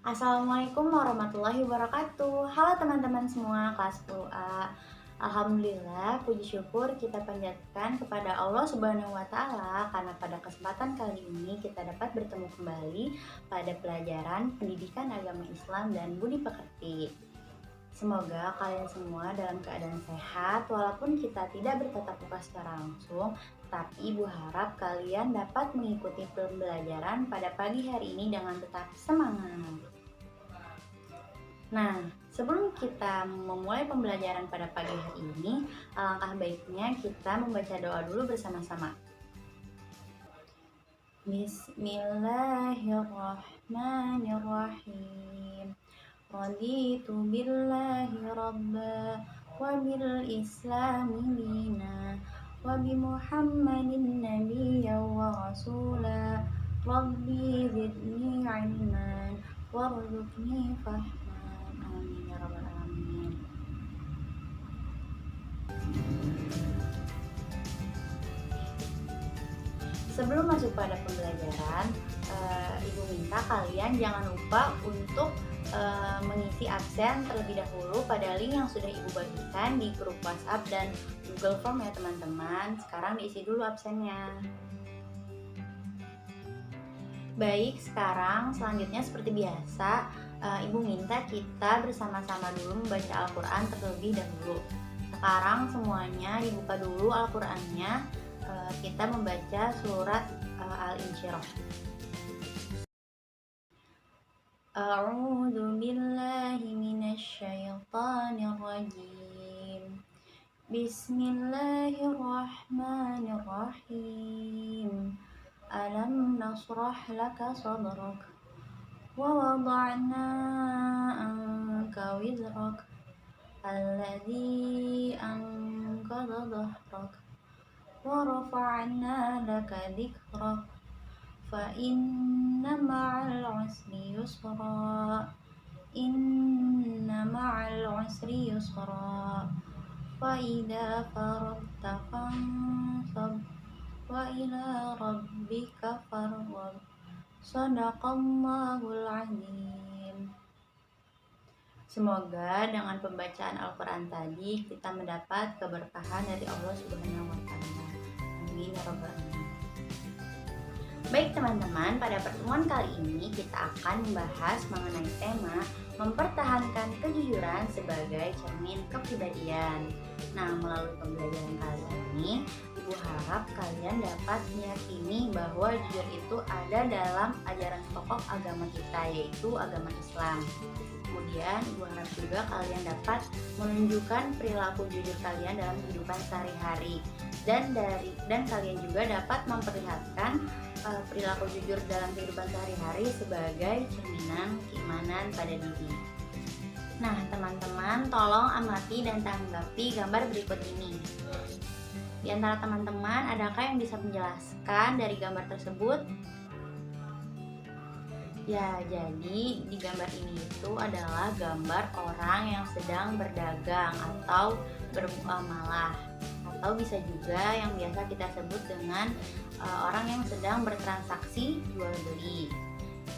Assalamualaikum warahmatullahi wabarakatuh. Halo teman-teman semua kelas 10A. Alhamdulillah, puji syukur kita panjatkan kepada Allah Subhanahu wa taala karena pada kesempatan kali ini kita dapat bertemu kembali pada pelajaran Pendidikan Agama Islam dan Budi Pekerti. Semoga kalian semua dalam keadaan sehat walaupun kita tidak bertatap muka secara langsung, tapi Ibu harap kalian dapat mengikuti pembelajaran pada pagi hari ini dengan tetap semangat. Nah, sebelum kita memulai pembelajaran pada pagi hari ini, alangkah baiknya kita membaca doa dulu bersama-sama. Bismillahirrahmanirrahim. Raditu billahi rabba wa bil islami dina wa bi muhammadin nabiyya wa rasula rabbi zidni ilman warzuqni fahman amin ya rabbal alamin. Sebelum masuk pada pembelajaran, Ibu minta kalian jangan lupa untuk mengisi absen terlebih dahulu pada link yang sudah Ibu bagikan di grup WhatsApp dan Google Form ya teman-teman. Sekarang diisi dulu absennya. Baik, sekarang selanjutnya seperti biasa, Ibu minta kita bersama-sama dulu membaca Al-Quran terlebih dahulu. Sekarang semuanya dibuka dulu Al-Qurannya, kita membaca surat Al-Insyirah. A'udzu billahi minasy syaithanir rajim. Bismillahirrahmanirrahim. Alam nasrah laka sadrak wa wada'na anka wizrak alladzi anqadha dhahrak wa rafa'na laka dhikrak fa inna ma'al usri yusra fa idza faragta fansab wa ila rabbika farghab. Shadaqallahul azim. Semoga dengan pembacaan Al-Quran tadi kita mendapat keberkahan dari Allah Subhanahu wa taala. Amin ya rabbal alamin. Baik teman-teman, pada pertemuan kali ini kita akan membahas mengenai tema mempertahankan kejujuran sebagai cermin kepribadian. Nah, melalui pembelajaran kali ini, Ibu harap kalian dapat meyakini bahwa jujur itu ada dalam ajaran pokok agama kita, yaitu agama Islam. Kemudian Ibu harap juga kalian dapat menunjukkan perilaku jujur kalian dalam kehidupan sehari-hari, dan kalian juga dapat memperlihatkan perilaku jujur dalam kehidupan sehari-hari sebagai cerminan keimanan pada diri. Nah, teman-teman, tolong amati dan tanggapi gambar berikut ini. Di antara teman-teman, adakah yang bisa menjelaskan dari gambar tersebut? Ya, jadi di gambar ini itu adalah gambar orang yang sedang berdagang atau bermuamalah, atau bisa juga yang biasa kita sebut dengan orang yang sedang bertransaksi jual beli.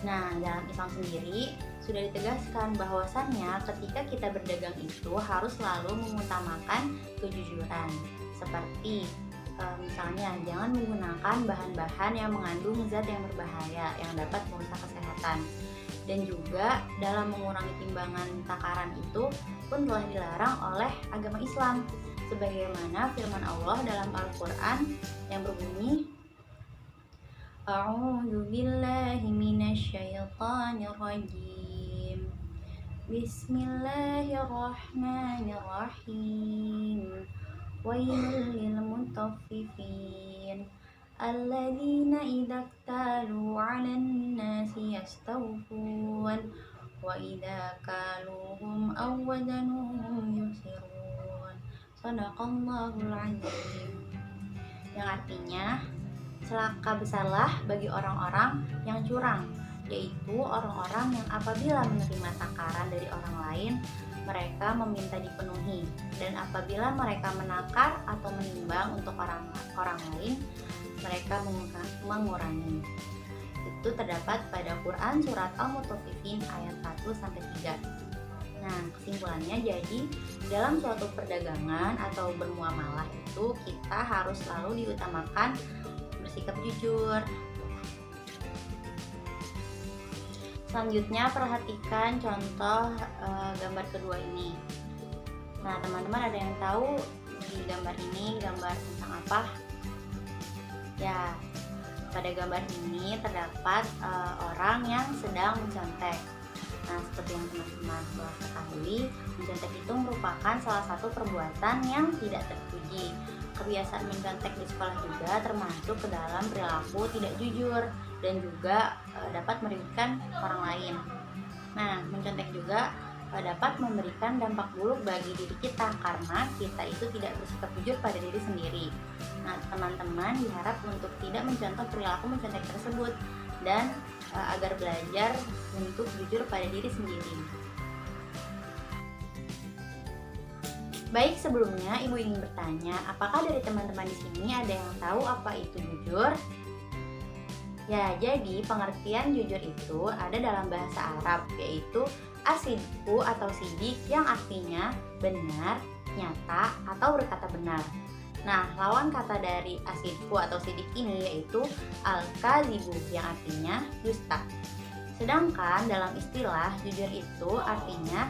Nah, dalam Islam sendiri sudah ditegaskan bahwasannya ketika kita berdagang itu harus selalu mengutamakan kejujuran. Seperti misalnya jangan menggunakan bahan-bahan yang mengandung zat yang berbahaya yang dapat merusak kesehatan. Dan juga dalam mengurangi timbangan takaran itu pun telah dilarang oleh agama Islam, sebagaimana firman Allah dalam Al-Quran yang berbunyi, A'udzu billahi minasy syaithanir rajim. Bismillahirrahmanirrahim. Wailul lil mutaffifin alladzina idza iktalu 'alan nasi yastawfun wa idza kaluhum aw wazanuhum yusirun. Shadaqallahul azim. Yang artinya, celaka besarlah bagi orang-orang yang curang, yaitu orang-orang yang apabila menerima takaran dari orang lain, mereka meminta dipenuhi, dan apabila mereka menakar atau menimbang untuk orang lain, mereka mengurangi. itu terdapat pada Quran surat Al-Mutaffifin ayat 1-3. Nah, kesimpulannya jadi dalam suatu perdagangan atau bermuamalah itu kita harus selalu diutamakan bersikap jujur. Selanjutnya perhatikan contoh gambar kedua ini. Nah, teman-teman ada yang tahu di gambar ini gambar tentang apa? Ya, pada gambar ini terdapat orang yang sedang mencontek. Nah, seperti yang teman-teman telah ketahui, mencontek itu merupakan salah satu perbuatan yang tidak terpuji. Kebiasaan mencontek di sekolah juga termasuk ke dalam perilaku tidak jujur dan juga dapat merugikan orang lain. Nah, mencontek juga dapat memberikan dampak buruk bagi diri kita karena kita itu tidak bersikap jujur pada diri sendiri. Nah, teman-teman diharap untuk tidak mencontoh perilaku mencontek tersebut dan agar belajar untuk jujur pada diri sendiri. Baik, sebelumnya Ibu ingin bertanya, apakah dari teman-teman di sini ada yang tahu apa itu jujur? Ya, jadi pengertian jujur itu ada dalam bahasa Arab, yaitu asidku atau sidik yang artinya benar, nyata, atau berkata benar. Nah, lawan kata dari asidku atau sidik ini yaitu al-kazibu yang artinya dusta. Sedangkan dalam istilah jujur itu artinya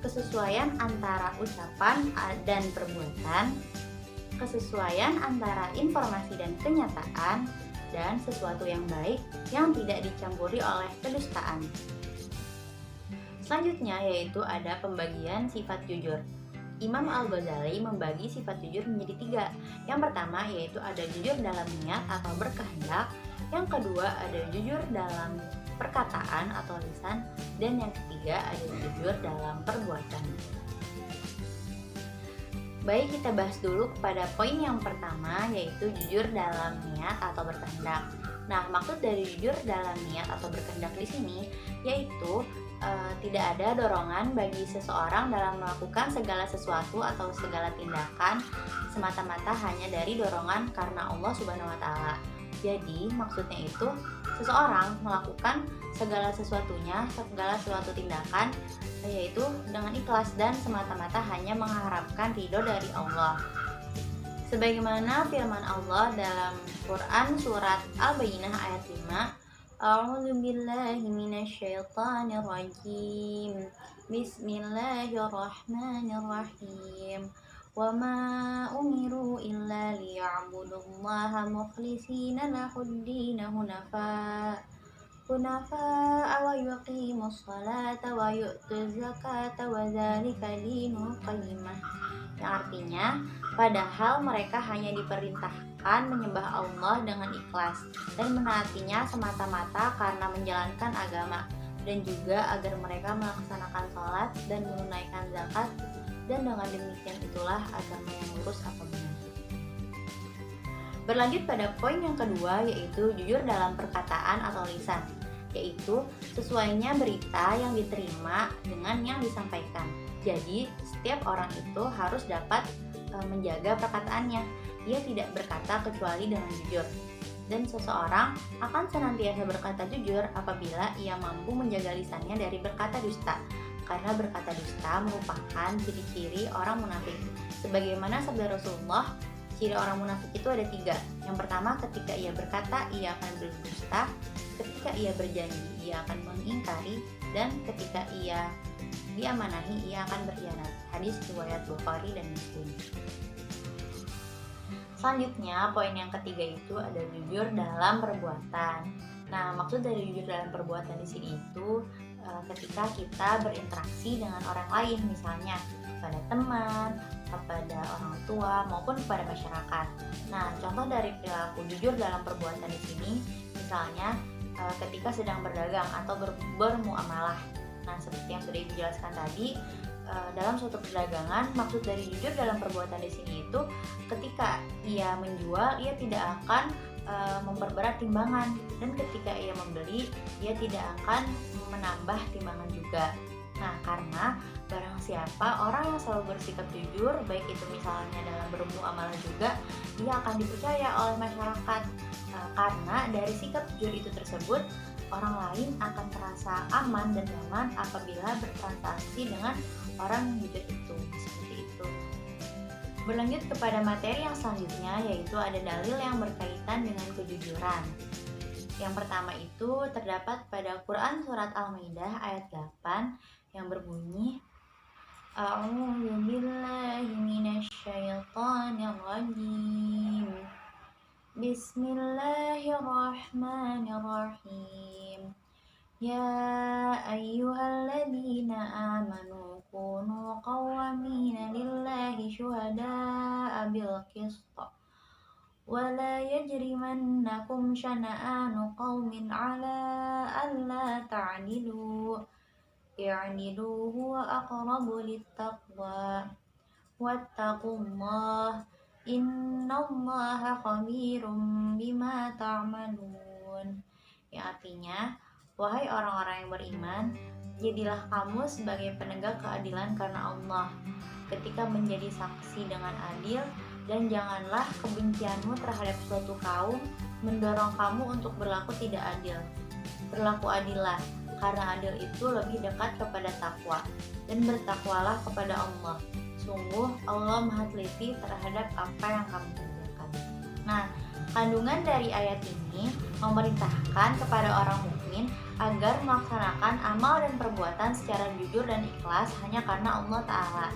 kesesuaian antara ucapan dan perbuatan, kesesuaian antara informasi dan kenyataan, dan sesuatu yang baik yang tidak dicampuri oleh kedustaan. Selanjutnya yaitu ada pembagian sifat jujur. Imam Al-Ghazali membagi sifat jujur menjadi 3. Yang pertama yaitu ada jujur dalam niat atau berkehendak. Yang kedua ada jujur dalam perkataan atau lisan. Dan yang ketiga ada jujur dalam perbuatan. Baik, kita bahas dulu kepada poin yang pertama yaitu jujur dalam niat atau berkehendak. Nah, maksud dari jujur dalam niat atau berkehendak di sini yaitu tidak ada dorongan bagi seseorang dalam melakukan segala sesuatu atau segala tindakan semata-mata hanya dari dorongan karena Allah Subhanahu wa Ta'ala. Jadi, maksudnya itu seseorang melakukan segala sesuatunya, segala suatu tindakan yaitu dengan ikhlas dan semata-mata hanya mengharapkan ridho dari Allah. Sebagaimana firman Allah dalam Quran surat Al-Bayyinah ayat 5, A'udzu billahi minasyaitonir rajim. Bismillahirrahmanirrahim. Wa ma umiru illa liya'budullaha mukhlishina lahud-din hunafa wa yuqimus salata wa yu'tuz zakata wa dzalika dinul qayyimah. Yang artinya, padahal mereka hanya diperintahkan menyembah Allah dengan ikhlas dan menaatinya semata-mata karena menjalankan agama, dan juga agar mereka melaksanakan sholat dan menunaikan zakat, dan dengan demikian itulah agama yang lurus atau benar. Berlanjut pada poin yang kedua yaitu jujur dalam perkataan atau lisan, yaitu sesuainya berita yang diterima dengan yang disampaikan. Jadi, setiap orang itu harus dapat menjaga perkataannya. Ia tidak berkata kecuali dengan jujur. Dan seseorang akan senantiasa berkata jujur apabila ia mampu menjaga lisannya dari berkata dusta. Karena berkata dusta merupakan ciri-ciri orang munafik. Sebagaimana sabda Rasulullah, ciri orang munafik itu ada 3. Yang pertama, ketika ia berkata, ia akan berdusta. Ketika ia berjanji, ia akan mengingkari. Dan ketika ia diamanahi, ia akan berkhianat. Hadis riwayat Bukhari dan Muslim. Selanjutnya, poin yang ketiga itu ada jujur dalam perbuatan. Nah, maksud dari jujur dalam perbuatan di sini itu ketika kita berinteraksi dengan orang lain, misalnya pada teman, kepada orang tua maupun kepada masyarakat. Nah, contoh dari perilaku jujur dalam perbuatan di sini, misalnya ketika sedang berdagang atau bermuamalah. Nah, seperti yang sudah Ibu jelaskan tadi, dalam suatu perdagangan, maksud dari jujur dalam perbuatan di sini itu ketika ia menjual, ia tidak akan memperberat timbangan, dan ketika ia membeli, ia tidak akan menambah timbangan juga. Nah, karena barang siapa orang yang selalu bersikap jujur, baik itu misalnya dalam bermuamalah juga, dia akan dipercaya oleh masyarakat Karena dari sikap jujur itu tersebut, orang lain akan merasa aman dan nyaman apabila bertransaksi dengan orang yang jujur itu. Seperti itu. Berlanjut kepada materi yang selanjutnya, yaitu ada dalil yang berkaitan dengan kejujuran. Yang pertama itu terdapat pada Quran Surat Al-Maidah ayat 8 yang berbunyi, A'udzu billahi minasyaitonir rajim. Bismillahirrahmanirrahim. Ya ayyuhalladzina amanu kunu qawwamina lillahi syuhada'a bil qist wa la yajrimannakum syana'anu qaumin 'ala alla ta'dilu i'dilu huwa aqrabu littaqwa wattaqullah innallaha khabirum bima ta'malun. Yang artinya, wahai orang-orang yang beriman, jadilah kamu sebagai penegak keadilan karena Allah ketika menjadi saksi dengan adil, dan janganlah kebencianmu terhadap suatu kaum mendorong kamu untuk berlaku tidak adil. Berlaku adillah, karena adil itu lebih dekat kepada takwa, dan bertakwalah kepada Allah. Sungguh Allah Maha Teliti terhadap apa yang kamu kerjakan. Nah, kandungan dari ayat ini memerintahkan kepada orang mukmin agar melaksanakan amal dan perbuatan secara jujur dan ikhlas hanya karena Allah Ta'ala,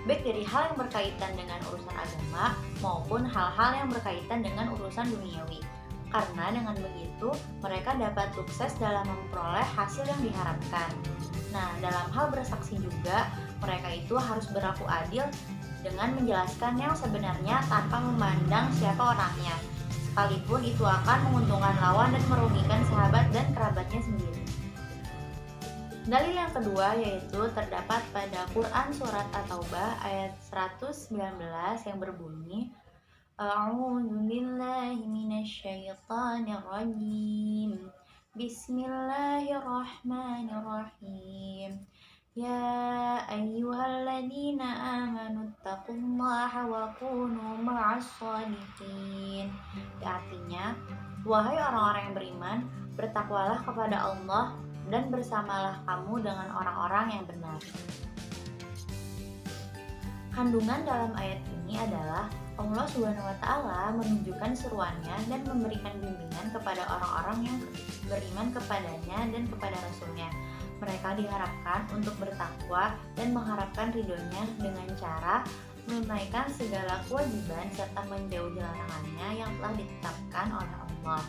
baik dari hal yang berkaitan dengan urusan agama maupun hal-hal yang berkaitan dengan urusan duniawi. Karena dengan begitu mereka dapat sukses dalam memperoleh hasil yang diharapkan. Nah, dalam hal bersaksi juga mereka itu harus berlaku adil dengan menjelaskan yang sebenarnya tanpa memandang siapa orangnya, sekalipun itu akan menguntungkan lawan dan merugikan sahabat dan kerabatnya sendiri. Dalil yang kedua yaitu terdapat pada Quran Surat At-Taubah ayat 119 yang berbunyi, A'udzu billahi minasyaitonir rajim. Bismillahirrahmanirrahim. Ya ayyuhalladzina amanu taqullaha wa kunu ma'as shadiqin. Artinya, wahai orang-orang yang beriman, bertakwalah kepada Allah dan bersamalah kamu dengan orang-orang yang benar. Kandungan dalam ayat ini adalah Allah SWT menunjukkan seruannya dan memberikan bimbingan kepada orang-orang yang beriman kepadanya dan kepada Rasulnya. Mereka diharapkan untuk bertakwa dan mengharapkan ridhonya dengan cara menunaikan segala kewajiban serta menjauhi larangannya yang telah ditetapkan oleh Allah.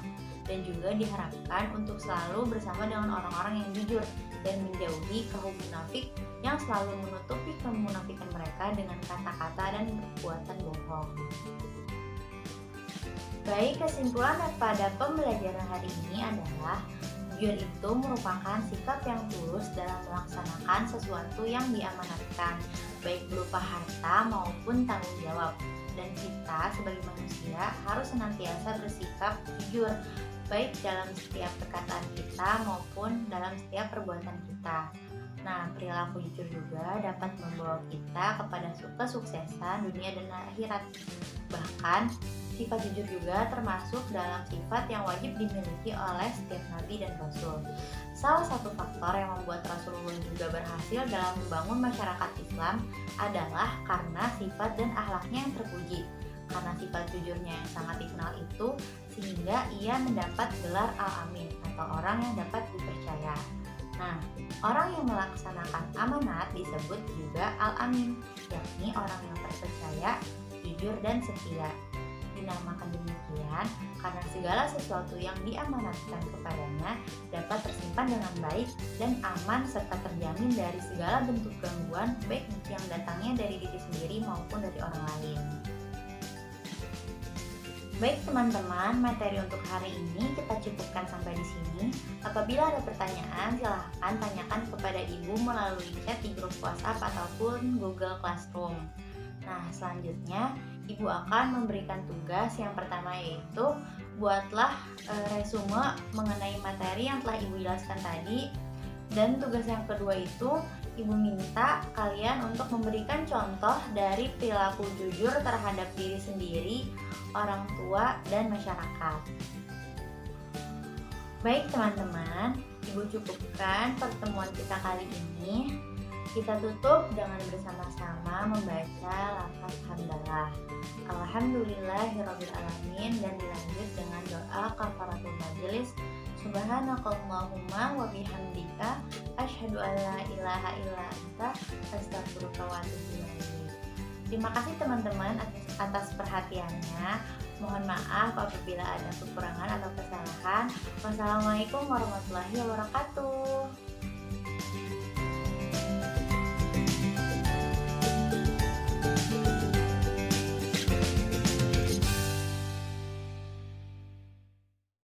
Dan juga diharapkan untuk selalu bersama dengan orang-orang yang jujur dan menjauhi kaum munafik yang selalu menutupi kemunafikan mereka dengan kata-kata dan perbuatan bohong. Baik, kesimpulan pada pembelajaran hari ini adalah jujur itu merupakan sikap yang tulus dalam melaksanakan sesuatu yang diamanatkan, baik berupa harta maupun tanggung jawab. Dan kita sebagai manusia harus senantiasa bersikap jujur, baik dalam setiap perkataan kita maupun dalam setiap perbuatan kita. Nah, perilaku jujur juga dapat membawa kita kepada kesuksesan dunia dan akhirat. Bahkan, sifat jujur juga termasuk dalam sifat yang wajib dimiliki oleh setiap nabi dan rasul. Salah satu faktor yang membuat Rasulullah juga berhasil dalam membangun masyarakat Islam adalah karena sifat dan akhlaknya yang terpuji. Karena sifat jujurnya yang sangat dikenal itu, sehingga ia mendapat gelar Al-Amin atau orang yang dapat dipercaya. Nah, orang yang melaksanakan amanat disebut juga Al-Amin, yakni orang yang terpercaya, jujur dan setia. Dinamakan demikian karena segala sesuatu yang diamanatkan kepadanya dapat tersimpan dengan baik dan aman serta terjamin dari segala bentuk gangguan, baik yang datangnya dari diri sendiri maupun dari orang lain. Baik teman-teman, materi untuk hari ini kita cukupkan sampai di sini. Apabila ada pertanyaan, silahkan tanyakan kepada Ibu melalui chat di grup WhatsApp ataupun Google Classroom. Nah, selanjutnya Ibu akan memberikan tugas yang pertama, yaitu buatlah resume mengenai materi yang telah Ibu jelaskan tadi. Dan tugas yang kedua itu Ibu minta kalian untuk memberikan contoh dari perilaku jujur terhadap diri sendiri, orang tua, dan masyarakat. Baik teman-teman, Ibu cukupkan pertemuan kita kali ini. Kita tutup dengan bersama-sama membaca lafaz hamdalah. Alhamdulillahirrabbilalamin, dan dilanjut dengan doa kafaratul majelis. Subhanakallahumma wa bihamdika asyhadu an la ilaha illa anta astaghfiruka wa atubu ilaik. Terima kasih teman-teman atas perhatiannya. Mohon maaf apabila ada kekurangan atau kesalahan. Wassalamualaikum warahmatullahi wabarakatuh.